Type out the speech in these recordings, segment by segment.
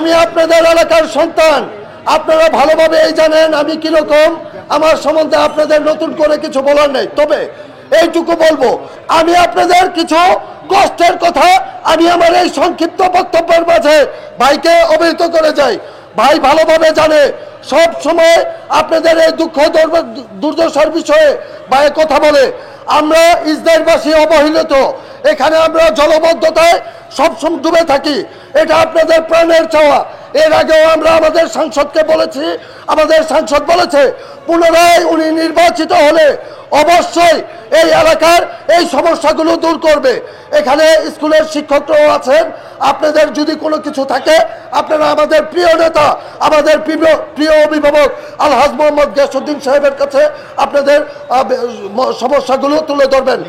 আমি আপনাদের এলাকার সন্তান, আপনারা ভালোভাবে এই জানেন আমি কিরকম। আমার সম্বন্ধে আপনাদের নতুন করে কিছু বলার নেই, তবে এইটুকু বলবো, আমি আপনাদের কিছু কষ্টের কথা আমি আমার এই সংক্ষিপ্ত বক্তব্যের মাঝে ভাইকে অবহিত করে যাই। ভাই ভালোভাবে জানে সব সময় আপনাদের এই দুঃখ দুর্দশার বিষয়ে ভাই কথা বলে। আমরা ইসরায়েলবাসী অবহেলিত, এখানে আমরা জলবদ্ধতায় সবসময় ডুবে থাকি, এটা আপনাদের প্রাণের চাওয়া। এর আগেও আমরা আমাদের সাংসদকে বলেছি, আমাদের সাংসদ বলেছে পুনরায় উনি নির্বাচিত হলে অবশ্যই এই এলাকার এই সমস্যাগুলো দূর করবে। এখানে স্কুলের শিক্ষকরাও আছেন, আপনাদের যদি কোনো কিছু থাকে আপনারা আমাদের প্রিয় নেতা, আমাদের প্রিয় অভিভাবক আলহাজ মোহাম্মদ গিয়াসউদ্দিন সাহেবের কাছে আপনাদের সমস্যাগুলো তুলে ধরবেন।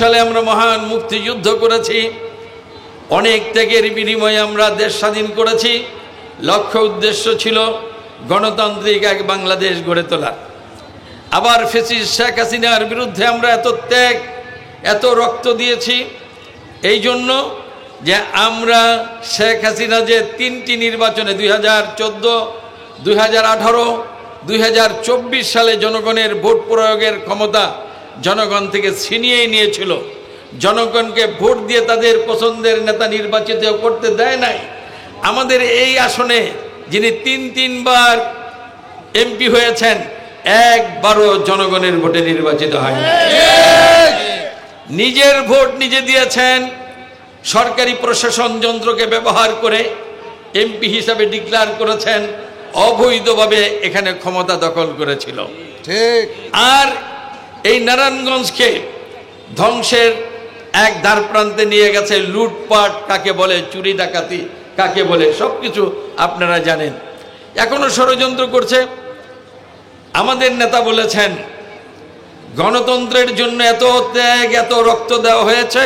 সালে আমরা মহান মুক্তিযুদ্ধ করেছি, অনেক ত্যাগের বিনিময়ে আমরা দেশ স্বাধীন করেছি। লক্ষ্য উদ্দেশ্য ছিল গণতান্ত্রিক এক বাংলাদেশ গড়ে তোলা। আবার ফ্যাসিস্ট শেখ হাসিনার বিরুদ্ধে আমরা এত ত্যাগ এত রক্ত দিয়েছি এই জন্য যে আমরা শেখ হাসিনা যে তিনটি নির্বাচনে 2014, 2018, 2024 সালে জনগণের ভোট প্রয়োগের ক্ষমতা জনগণ থেকে ছিনিয়ে নিয়েছিল, জনগণকে ভোট দিয়ে তাদের পছন্দের নেতা নির্বাচিত করতে দেয় নাই। আমাদের এই আসনে যিনি তিনবার এমপি হয়েছেন একবারও জনগণের ভোটে নির্বাচিত হয়নি। নিজের ভোট নিজে দিয়েছেন, সরকারি প্রশাসন যন্ত্রকে ব্যবহার করে এমপি হিসাবে ডিক্লেয়ার করেছেন, অবৈধভাবে এখানে ক্ষমতা দখল করেছিল। ঠিক। আর এই নারায়ণগঞ্জকে ধ্বংসের এক দ্বার প্রান্তে নিয়ে গেছে। লুটপাট কাকে বলে, চুরি ডাকাতি কাকে বলে, সবকিছু আপনারা জানেন। এখনো ষড়যন্ত্র করছে। আমাদের নেতা বলেছেন গণতন্ত্রের জন্য এত ত্যাগ এত রক্ত দেওয়া হয়েছে,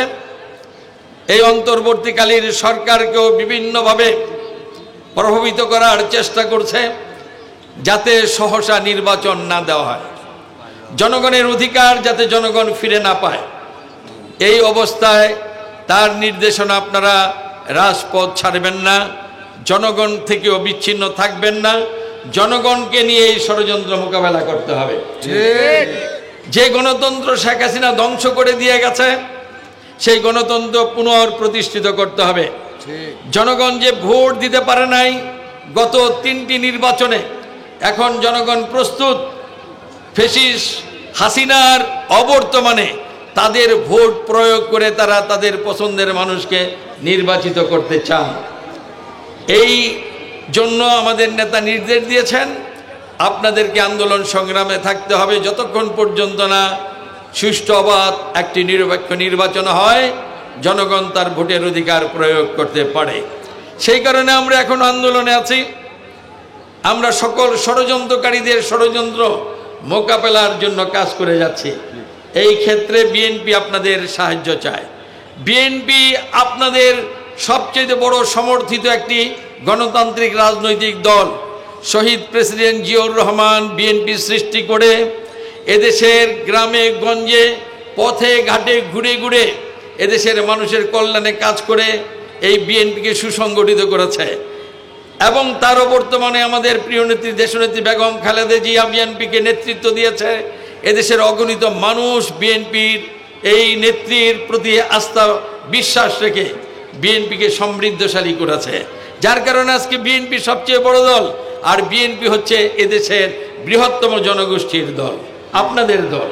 এই অন্তর্বর্তীকালীন সরকারকেও বিভিন্নভাবে প্রভাবিত করার চেষ্টা করছে যাতে সহসা নির্বাচন না দেওয়া হয়, জনগণের অধিকার যাতে জনগণ ফিরে না পায়। এই অবস্থায় তার নির্দেশনা আপনারা রাজপথ ছাড়বেন না, জনগণ থেকেও বিচ্ছিন্ন থাকবেন না, জনগণকে নিয়ে এই ষড়যন্ত্র মোকাবেলা করতে হবে। যে গণতন্ত্র শেখ হাসিনা ধ্বংস করে দিয়ে গেছে সেই গণতন্ত্র পুনঃপ্রতিষ্ঠিত করতে হবে। জনগণ যে ভোট দিতে পারে নাই গত তিনটি নির্বাচনে, এখন জনগণ প্রস্তুত ফ্যাসিস্ট হাসিনার অবর্তমানে তাদের ভোট প্রয়োগ করে তারা তাদের পছন্দের মানুষকে নির্বাচিত করতে চান। এই জন্য আমাদের নেতা নির্দেশ দিয়েছেন আপনাদেরকে আন্দোলন সংগ্রামে থাকতে হবে যতক্ষণ পর্যন্ত না সুষ্ঠু অবাধ একটি নিরপেক্ষ নির্বাচন হয়, জনগণ তার ভোটের অধিকার প্রয়োগ করতে পারে। সেই কারণে আমরা এখন আন্দোলনে আছি। আমরা সকল ষড়যন্ত্রকারীদের ষড়যন্ত্র মোকাবেলার জন্য কাজ করে যাচ্ছি। এই ক্ষেত্রে বিএনপি আপনাদের সাহায্য চায়। বিএনপি আপনাদের সবচেয়ে বড় সমর্থিত একটি গণতান্ত্রিক রাজনৈতিক দল। শহীদ প্রেসিডেন্ট জিয়াউর রহমান বিএনপি সৃষ্টি করে এদেশের গ্রামে গঞ্জে পথে ঘাটে ঘুরে ঘুরে এদেশের মানুষের কল্যাণে কাজ করে এই বিএনপিকে সুসংগঠিত করেছে। এবং তারও বর্তমানে আমাদের প্রিয় নেত্রী দেশনেত্রী বেগম খালেদা জিয়া বিএনপিকে নেতৃত্ব দিয়েছে। এদেশের অগণিত মানুষ বিএনপির এই নেত্রীর প্রতি আস্থা বিশ্বাস রেখে বিএনপিকে সমৃদ্ধশালী করেছে, যার কারণে আজকে বিএনপি সবচেয়ে বড় দল। আর বিএনপি হচ্ছে এদেশের বৃহত্তম জনগোষ্ঠীর দল, আপনাদের দল।